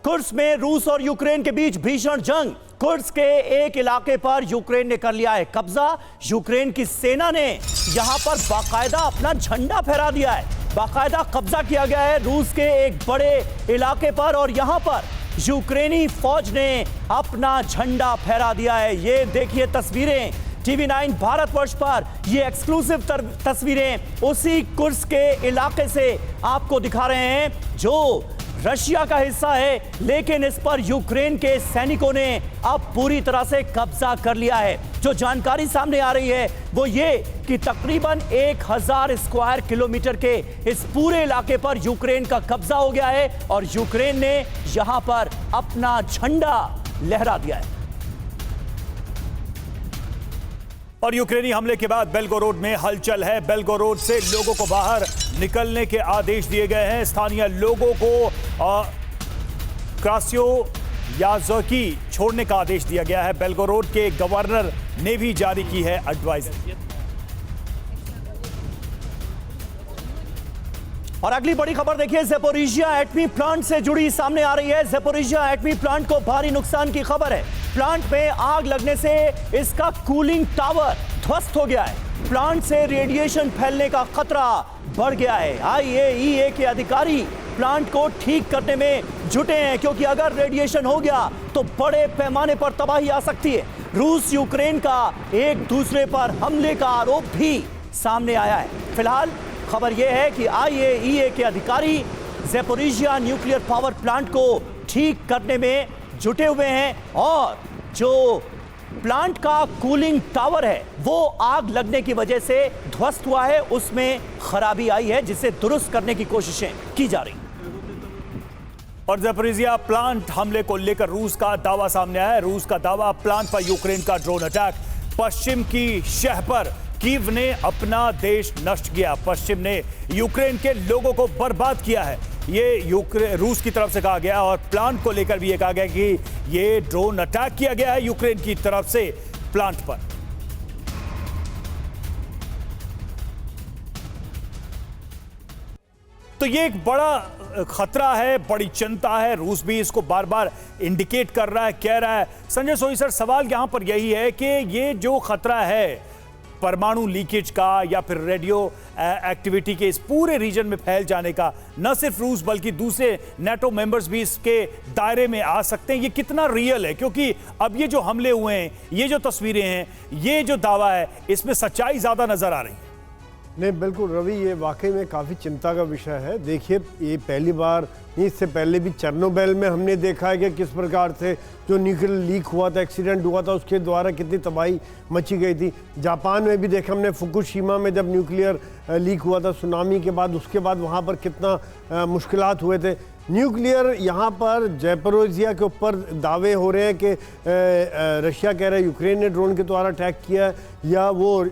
Kursk में रूस और यूक्रेन के बीच भीषण जंग। कुर्स्क के एक इलाके पर यूक्रेन ने कर लिया है कब्जा। यूक्रेन की सेना ने यहां पर बाकायदा अपना झंडा फहरा दिया है। बाकायदा कब्जा किया गया है रूस के एक बड़े इलाके पर और यहां पर यूक्रेनी फौज ने अपना झंडा फहरा दिया है। ये देखिए तस्वीरें TV9 भारतवर्ष पर, ये एक्सक्लूसिव तस्वीरें उसी कुर्स्क के इलाके से आपको दिखा रहे हैं जो रशिया का हिस्सा है, लेकिन इस पर यूक्रेन के सैनिकों ने अब पूरी तरह से कब्जा कर लिया है। जो जानकारी सामने आ रही है वो ये कि तकरीबन 1000 स्क्वायर किलोमीटर के इस पूरे इलाके पर यूक्रेन का कब्जा हो गया है और यूक्रेन ने यहां पर अपना झंडा लहरा दिया है। और यूक्रेनी हमले के बाद बेलगोरोड में हलचल है। बेलगोरोड से लोगों को बाहर निकलने के आदेश दिए गए हैं। स्थानीय लोगों को क्रास्योयाज़की छोड़ने का आदेश दिया गया है। बेलगोरोड के गवर्नर ने भी जारी की है एडवाइजरी। और अगली बड़ी खबर देखिए, ज़ैपोरिज़िया एटमी प्लांट से जुड़ी सामने आ रही है। ज़ैपोरिज़िया एटमी प्लांट को भारी नुकसान की खबर है। प्लांट में आग लगने से इसका कूलिंग टावर ध्वस्त हो गया है। प्लांट से रेडिएशन फैलने का खतरा बढ़ गया है। IAEA के अधिकारी प्लांट को ठीक करने में जुटे हैं क्योंकि अगर रेडिएशन हो गया तो बड़े पैमाने पर तबाही आ सकती है। रूस यूक्रेन का एक दूसरे पर हमले का आरोप भी सामने आया है। फिलहाल खबर यह है कि IAEA के अधिकारी ज़ैपोरिज़िया न्यूक्लियर पावर प्लांट को ठीक करने में जुटे हुए हैं और जो प्लांट का कूलिंग टावर है वो आग लगने की वजह से ध्वस्त हुआ है, उसमें खराबी आई है जिसे दुरुस्त करने की कोशिशें की जा रही। और ज़ैपोरिज़िया प्लांट हमले को लेकर रूस का दावा सामने आया है। रूस का दावा, प्लांट पर यूक्रेन का ड्रोन अटैक। पश्चिम की शह पर कीव ने अपना देश नष्ट किया। पश्चिम ने यूक्रेन के लोगों को बर्बाद किया है, ये रूस की तरफ से कहा गया। और प्लांट को लेकर भी ये कहा गया कि ये ड्रोन अटैक किया गया है यूक्रेन की तरफ से प्लांट पर। तो ये एक बड़ा खतरा है, बड़ी चिंता है। रूस भी इसको बार बार इंडिकेट कर रहा है, कह रहा है। संजय सोई सर, सवाल यहां पर यही है कि ये जो खतरा है परमाणु लीकेज का या फिर रेडियो एक्टिविटी के इस पूरे रीजन में फैल जाने का, न सिर्फ रूस बल्कि दूसरे नेटो मेंबर्स भी इसके दायरे में आ सकते हैं, ये कितना रियल है? क्योंकि अब ये जो हमले हुए हैं, ये जो तस्वीरें हैं, ये जो दावा है, इसमें सच्चाई ज्यादा नजर आ रही है। नहीं, बिल्कुल रवि, ये वाकई में काफ़ी चिंता का विषय है। देखिए, ये पहली बार नहीं, इससे पहले भी चेर्नोबिल में हमने देखा है कि किस प्रकार से जो न्यूक्लियर लीक हुआ था, एक्सीडेंट हुआ था, उसके द्वारा कितनी तबाही मची गई थी। जापान में भी देखा हमने, फुकुशिमा में जब न्यूक्लियर लीक हुआ था सुनामी के बाद, उसके बाद वहाँ पर कितना मुश्किलात हुए थे। न्यूक्लियर यहाँ पर ज़ैपोरिज़िया के ऊपर दावे हो रहे हैं कि रशिया कह रहा है यूक्रेन ने ड्रोन के द्वारा अटैक किया, या वो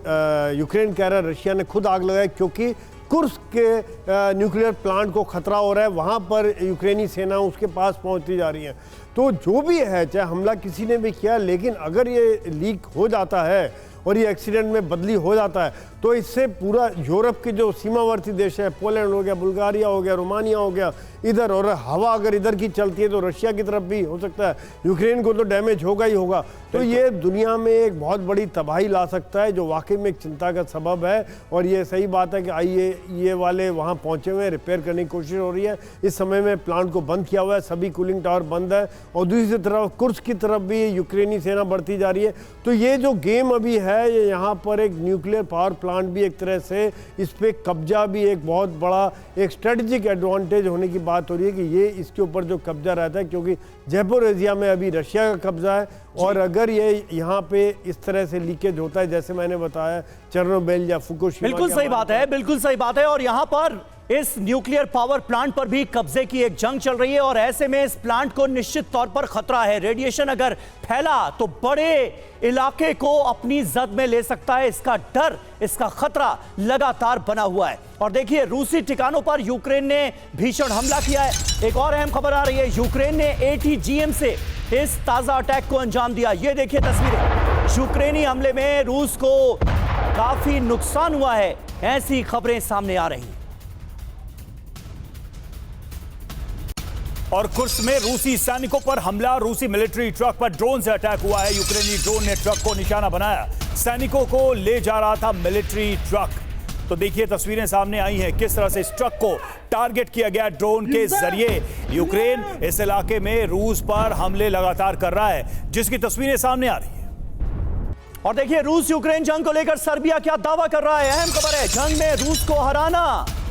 यूक्रेन कह रहा है रशिया ने खुद आग लगाई, क्योंकि कुर्स्क के न्यूक्लियर प्लांट को खतरा हो रहा है। वहाँ पर यूक्रेनी सेना उसके पास पहुँचती जा रही है। तो जो भी है, चाहे हमला किसी ने भी किया, लेकिन अगर ये लीक हो जाता है और ये एक्सीडेंट में बदली हो जाता है तो इससे पूरा यूरोप के जो सीमावर्ती देश है, पोलैंड हो गया, बुल्गारिया हो गया, रोमानिया हो गया, इधर, और हवा अगर इधर की चलती है तो रशिया की तरफ भी हो सकता है, यूक्रेन को तो डैमेज होगा ही होगा। तो ये दुनिया में एक बहुत बड़ी तबाही ला सकता है, जो वाकई में एक चिंता का सबब है। और ये सही बात है कि IAEA वाले वहाँ पहुँचे हुए हैं, रिपेयर करने की कोशिश हो रही है। इस समय में प्लांट को बंद किया हुआ है, सभी कूलिंग टावर बंद है, और दूसरी तरफ कुर्स्क की तरफ भी यूक्रेनी सेना बढ़ती जा रही है। तो ये जो गेम अभी है, ये यहाँ पर एक न्यूक्लियर पावर प्लांट भी एक तरह से, इस पे कब्जा भी एक बहुत बड़ा एक स्ट्रेटेजिक एडवांटेज होने की बात हो रही है कि ये इसके ऊपर जो कब्जा रहता है, क्योंकि ज़ैपोरिज़िया में अभी रशिया का कब्जा है। और अगर ये यहाँ पे इस तरह से लीकेज होता है, जैसे मैंने बताया चेर्नोबिल या फुकुशिमा, बिल्कुल सही बात है, बिल्कुल सही बात है। और यहाँ पर इस न्यूक्लियर पावर प्लांट पर भी कब्जे की एक जंग चल रही है और ऐसे में इस प्लांट को निश्चित तौर पर खतरा है। रेडिएशन अगर फैला तो बड़े इलाके को अपनी जद में ले सकता है। इसका डर, इसका खतरा लगातार बना हुआ है। और देखिए, रूसी ठिकानों पर यूक्रेन ने भीषण हमला किया है। एक और अहम खबर आ रही है, यूक्रेन ने ATGM से इस ताजा अटैक को अंजाम दिया। ये देखिए तस्वीरें, यूक्रेनी हमले में रूस को काफी नुकसान हुआ है, ऐसी खबरें सामने आ रही हैं। और कुर्स्क में रूसी सैनिकों पर हमला, रूसी मिलिट्री ट्रक पर ड्रोन से अटैक हुआ है। यूक्रेनी ड्रोन ने ट्रक को निशाना बनाया, सैनिकों को ले जा रहा था मिलिट्री ट्रक। तो देखिए तस्वीरें सामने आई हैं किस तरह से इस ट्रक को टारगेट किया गया ड्रोन के जरिए। यूक्रेन इस इलाके में रूस पर हमले लगातार कर रहा है, जिसकी तस्वीरें सामने आ रही है। और देखिए रूस यूक्रेन जंग को लेकर सर्बिया क्या दावा कर रहा है। अहम खबर है, जंग में रूस को हराना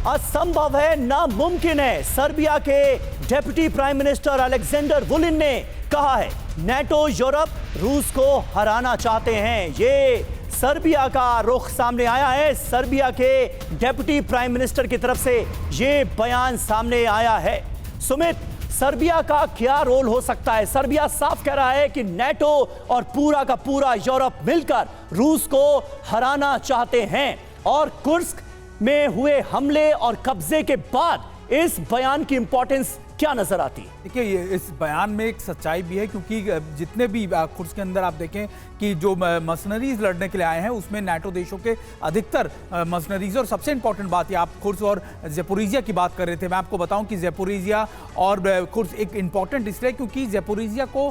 असंभव है, नामुमकिन है। सर्बिया के डेप्यूटी प्राइम मिनिस्टर अलेक्जेंडर वुलिन ने कहा है नाटो यूरोप रूस को हराना चाहते हैं। ये सर्बिया का रुख सामने आया है। सर्बिया के डेप्यूटी प्राइम मिनिस्टर की तरफ से ये बयान सामने आया है। सुमित, सर्बिया का क्या रोल हो सकता है? सर्बिया साफ कह रहा है कि नाटो और पूरा का पूरा यूरोप मिलकर रूस को हराना चाहते हैं। और कुर्स्क में हुए हमले और कब्जे के बाद इस बयान की इंपॉर्टेंस क्या नजर आती है? देखिए, ये इस बयान में एक सच्चाई भी है, क्योंकि जितने भी कुर्स्क के अंदर आप देखें कि जो मर्सनरीज लड़ने के लिए आए हैं उसमें नाटो देशों के अधिकतर मर्सनरीज। और सबसे इंपॉर्टेंट बात है, आप कुर्स्क और ज़ेपोरिजिया की बात कर रहे थे, मैं आपको बताऊं कि ज़ेपोरिजिया और कुर्स्क एक इंपॉर्टेंट इसलिए क्योंकि ज़ेपोरिजिया को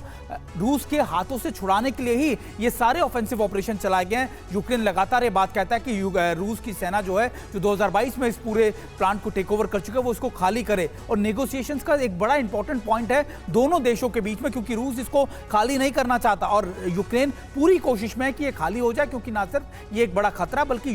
रूस के हाथों से छुड़ाने के लिए ही ये सारे ऑफेंसिव ऑपरेशन चलाए गए हैं। यूक्रेन लगातार ये बात कहता है कि रूस की सेना जो है, जो 2022 में इस पूरे प्लांट को टेक ओवर कर चुका है, वो इसको खाली करे। और नेगोशिएशंस का एक बड़ा इंपॉर्टेंट पॉइंट है दोनों देशों के बीच में, क्योंकि रूस इसको खाली नहीं करना चाहता और यूक्रेन पूरी कोशिश में है कि ये खाली हो जाए, क्योंकि ना सिर्फ ये एक बड़ा खतरा बल्कि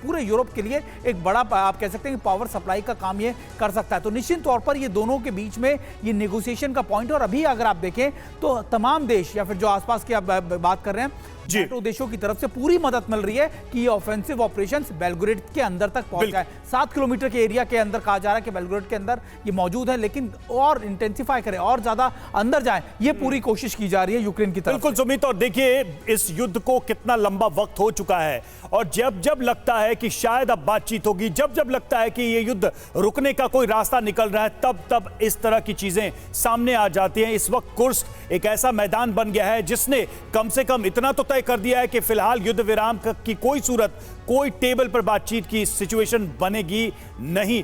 पूरे यूरोप के लिए एक बड़ा आप कह सकते हैं कि पावर सप्लाई का काम ये कर सकता है। तो निश्चित तौर पर ये दोनों के बीच में ये नेगोशिएशन का पॉइंट। और अभी अगर आप देखें तो तमाम देश या फिर जो आसपास की आप बात कर रहे हैं, नाटो देशों की तरफ से पूरी मदद मिल रही है कि ये ऑफेंसिव ऑपरेशंस बेलग्रेड के अंदर तक पहुंच जाए। 7 किलोमीटर के एरिया के अंदर कहा जा रहा है कि बेलग्रेड के अंदर ये मौजूद है, लेकिन और इंटेंसिफाई करें और ज्यादा अंदर जाए, ये पूरी कोशिश की जा रही है यूक्रेन की तरफ। बिल्कुल सुमित, और देखिए इस युद्ध को कितना लंबा वक्त हो चुका है, और जब जब लगता है कि शायद अब बातचीत होगी, जब जब लगता है कि ये युद्ध रुकने का कोई रास्ता निकल रहा है, तब तब इस तरह की चीजें सामने आ जाती हैं। इस वक्त कुर्स्क एक ऐसा मैदान बन गया है जिसने कम से कम इतना तो तय कर दिया है कि फिलहाल युद्ध विराम की कोई सूरत, कोई टेबल पर बातचीत की सिचुएशन बनेगी नहीं।